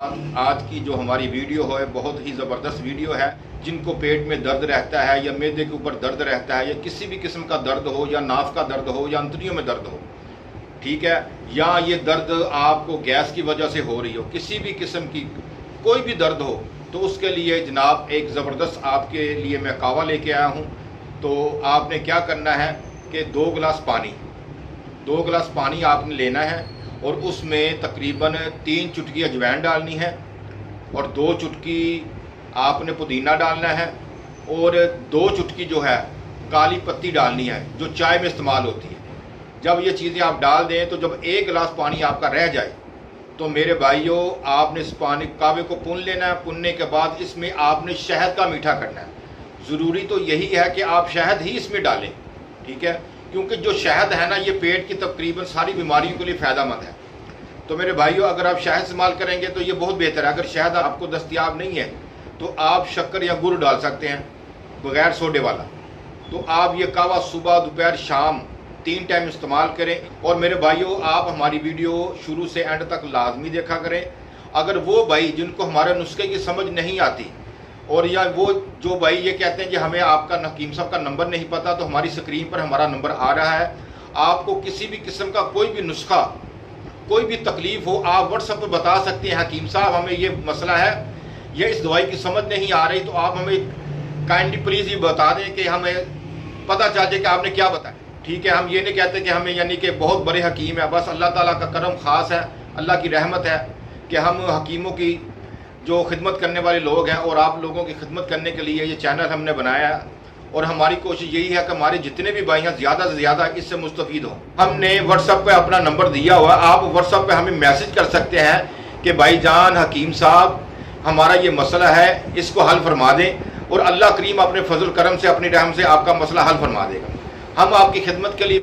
आज की जो हमारी वीडियो है बहुत ही ज़बरदस्त वीडियो है। जिनको पेट में दर्द रहता है या मैदे के ऊपर दर्द रहता है या किसी भी किस्म का दर्द हो या नाफ का दर्द हो या अंतड़ियों में दर्द हो, ठीक है, या ये दर्द आपको गैस की वजह से हो रही हो, किसी भी किस्म की कोई भी दर्द हो, तो उसके लिए जनाब एक ज़बरदस्त आपके लिए मैं कावा लेके आया हूँ। तो आपने क्या करना है कि 2 गिलास पानी आपने लेना है और उसमें तकरीबन 3 चुटकी अजवाइन डालनी है और 2 चुटकी आपने पुदीना डालना है और 2 चुटकी जो है काली पत्ती डालनी है जो चाय में इस्तेमाल होती है। जब ये चीज़ें आप डाल दें तो जब 1 गिलास पानी आपका रह जाए तो मेरे भाइयों आपने इस पानी कावे को पुन लेना है। पुनने के बाद इसमें आपने शहद का मीठा करना है। ज़रूरी तो यही है कि आप शहद ही इसमें डालें, ठीक है, क्योंकि जो शहद है ना ये पेट की तकरीबन सारी बीमारियों के लिए फ़ायदेमंद है। तो मेरे भाइयों अगर आप शहद इस्तेमाल करेंगे तो ये बहुत बेहतर है। अगर शहद आपको दस्तयाब नहीं है तो आप शक्कर या गुड़ डाल सकते हैं बग़ैर सोडे वाला। तो आप ये कावा सुबह दोपहर शाम 3 टाइम इस्तेमाल करें। और मेरे भाइयों आप हमारी वीडियो शुरू से एंड तक लाजमी देखा करें। अगर वो भाई जिनको हमारे नुस्खे की समझ नहीं आती और या वो जो भाई ये कहते हैं कि हमें आपका हकीम साहब का नंबर नहीं पता, तो हमारी स्क्रीन पर हमारा नंबर आ रहा है। आपको किसी भी किस्म का कोई भी नुस्खा कोई भी तकलीफ हो आप व्हाट्सएप पर बता सकते हैं, हकीम साहब हमें ये मसला है, ये इस दवाई की समझ नहीं आ रही, तो आप हमें काइंडली प्लीज़ ये बता दें कि हमें पता चल जाए कि आपने क्या बताया, ठीक है। हम ये नहीं कहते कि हमें यानी कि बहुत बड़े हकीम है, बस अल्लाह ताला का करम ख़ास है, अल्लाह की रहमत है कि हम हकीमों की जो खिदमत करने वाले लोग हैं और आप लोगों की खिदमत करने के लिए ये चैनल हमने बनाया है। और हमारी कोशिश यही है कि हमारे जितने भी भाई हैं ज़्यादा से ज़्यादा इससे मुस्तफ़ीद हों। हमने व्हाट्सएप पे अपना नंबर दिया हुआ, आप व्हाट्सएप पे हमें मैसेज कर सकते हैं कि भाईजान हकीम साहब हमारा ये मसला है, इसको हल फरमा दें और अल्लाह करीम अपने फजल करम से अपनी रहम से आपका मसला हल फरमा देगा। हम आपकी खिदमत के लिए